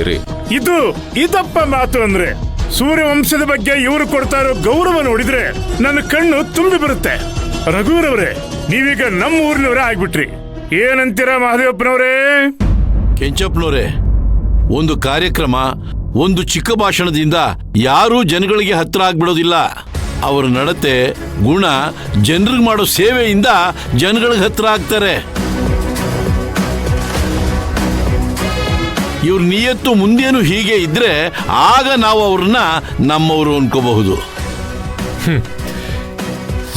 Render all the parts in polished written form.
ಇರಿ. ಇದಪ್ಪ ಮಾತು ಅಂದ್ರೆ. ಸೂರ್ಯವಂಶದ ಬಗ್ಗೆ ಇವರು ಕೊಡ್ತಾ ಇರೋ ಗೌರವ ನೋಡಿದ್ರೆ ನನ್ನ ಕಣ್ಣು ತುಂಬಿ ಬರುತ್ತೆ. ರಘುವರವ್ರೆ, ನೀವೀಗ ನಮ್ಮ ಊರಿನವರೇ ಆಗ್ಬಿಟ್ರಿ. ಏನಂತೀರಾ ಮಹದೇವಪ್ಪನವರೇ? ಕೆಂಚಪ್ಪನವರೇ, ಒಂದು ಕಾರ್ಯಕ್ರಮ, ಒಂದು ಚಿಕ್ಕ ಭಾಷಣದಿಂದ ಯಾರೂ ಜನಗಳಿಗೆ ಹತ್ರ ಆಗ್ಬಿಡೋದಿಲ್ಲ. ಅವರ ನಡತೆ, ಗುಣ, ಜನರಿಗೆ ಮಾಡೋ ಸೇವೆಯಿಂದ ಜನಗಳಿಗೆ ಹತ್ರ ಆಗ್ತಾರೆ. ಇವ್ರ ನಿಯತ್ತು ಮುಂದೇನು ಹೀಗೆ ಇದ್ರೆ ಆಗ ನಾವು ಅವ್ರನ್ನ ನಮ್ಮವರು ಅನ್ಕೋಬಹುದು.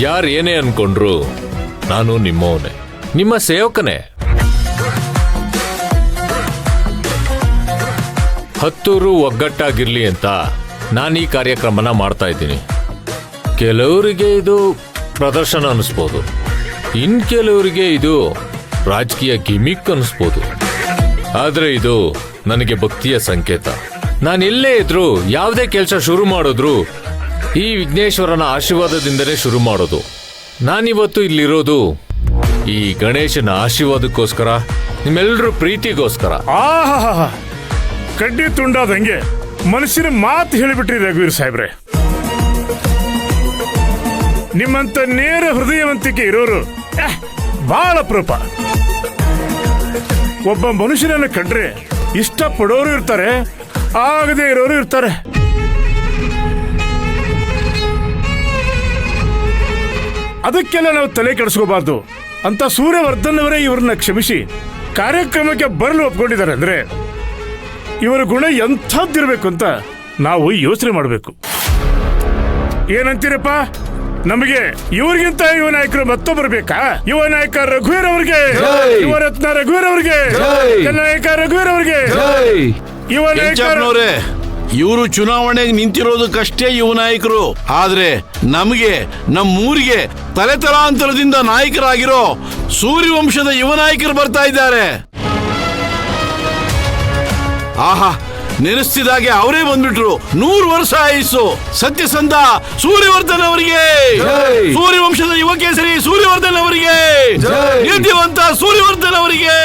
ಯಾರು ಏನೇ ಅನ್ಕೊಂಡ್ರು ನಾನು ನಿಮ್ಮವನೇ, ನಿಮ್ಮ ಸೇವಕನೇ. ಹತ್ತೂರು ಒಗ್ಗಟ್ಟಾಗಿರ್ಲಿ ಅಂತ ನಾನು ಈ ಕಾರ್ಯಕ್ರಮನ ಮಾಡ್ತಾ ಇದ್ದೀನಿ. ಕೆಲವರಿಗೆ ಇದು ಪ್ರದರ್ಶನ ಅನಿಸ್ಬೋದು, ಇನ್ ಕೆಲವರಿಗೆ ಇದು ರಾಜಕೀಯ ಗಿಮಿಕ್ ಅನಿಸ್ಬೋದು. ಆದ್ರೆ ಇದು ನನಗೆ ಭಕ್ತಿಯ ಸಂಕೇತ. ನಾನೆಲ್ಲೇ ಇದ್ರು, ಯಾವುದೇ ಕೆಲಸ ಶುರು ಮಾಡಿದ್ರು ಈ ವಿಘ್ನೇಶ್ವರನ ಆಶೀರ್ವಾದದಿಂದನೇ ಶುರು ಮಾಡೋದು. ನಾನಿವತ್ತು ಇಲ್ಲಿರೋದು ಈ ಗಣೇಶನ ಆಶೀರ್ವಾದಕ್ಕೋಸ್ಕರ, ನಿಮ್ಮೆಲ್ಲರೂ ಪ್ರೀತಿಗೋಸ್ಕರ. ಆಹಾ, ಕಡ್ಡಿ ತುಂಡಾದಂಗೆ ಮನಸ್ಸಿನ ಮಾತು ಹೇಳಿಬಿಟ್ರಿ ರಘುವೀರ್ ಸಾಹೇಬ್ರೆ. ನಿಮ್ಮಂತ ನೇರ ಹೃದಯವಂತಿಕೆ ಇರೋರು ಬಹಳ ಅಪರೂಪ. ಒಬ್ಬ ಮನುಷ್ಯನನ್ನ ಕಂಡ್ರೆ ಇಷ್ಟಪಡೋರು ಇರ್ತಾರೆ, ಆಗದೆ ಇರೋರು ಇರ್ತಾರೆ. ಅದಕ್ಕೆಲ್ಲ ನಾವು ತಲೆ ಕೆಡಿಸ್ಕೋಬಾರ್ದು ಅಂತ ಸೂರ್ಯವರ್ಧನ್ ಅವರೇ ಇವ್ರನ್ನ ಕ್ಷಮಿಸಿ ಕಾರ್ಯಕ್ರಮಕ್ಕೆ ಬರಲು ಒಪ್ಕೊಂಡಿದ್ದಾರೆ ಅಂದ್ರೆ ಇವರ ಗುಣ ಎಂಥದ್ದಿರ್ಬೇಕು ಅಂತ ನಾವು ಯೋಚನೆ ಮಾಡಬೇಕು. ಏನಂತೀರಪ್ಪ? ನಮಗೆ ಇವ್ರಿಗಿಂತ ಯುವ ನಾಯಕರು ಮತ್ತೊಬ್ಬರು ಬೇಕಾ? ಯುವ ನಾಯಕ ರಘುವೀರ್ ಅವ್ರಿಗೆ, ಯುವ ರತ್ನ ರಘುವೀರ್ ಅವ್ರಿಗೆ, ನಾಯಕ ರಘುವೀರ್ ಅವ್ರಿಗೆ, ಯುವ ಕೆಂಚಪ್ಪನವರೇ, ಇವರು ಚುನಾವಣೆಗೆ ನಿಂತಿರೋದಕ್ಕಷ್ಟೇ ಯುವ ನಾಯಕರು. ಆದ್ರೆ ನಮಗೆ, ನಮ್ಮೂರಿಗೆ ತಲೆತಲಾಂತರದಿಂದ ನಾಯಕರಾಗಿರೋ ಸೂರ್ಯವಂಶದ ಯುವ ನಾಯಕರು ಬರ್ತಾ ಇದ್ದಾರೆ. ಆಹಾ, ನೆನೆಸ್ತಿದಾಗೆ ಅವರೇ ಬಂದ್ಬಿಟ್ರು. 100 ವರ್ಷ ಆಯಿಸು. ಸತ್ಯಸಂಧ ಸೂರ್ಯವರ್ಧನ್ ಅವರಿಗೆ, ಸೂರ್ಯವಂಶದ ಯುವ ಕೇಸರಿ ಸೂರ್ಯವರ್ಧನ್ ಅವರಿಗೆ, ನೀತಿವಂತ ಸೂರ್ಯವರ್ಧನ್ ಅವರಿಗೆ.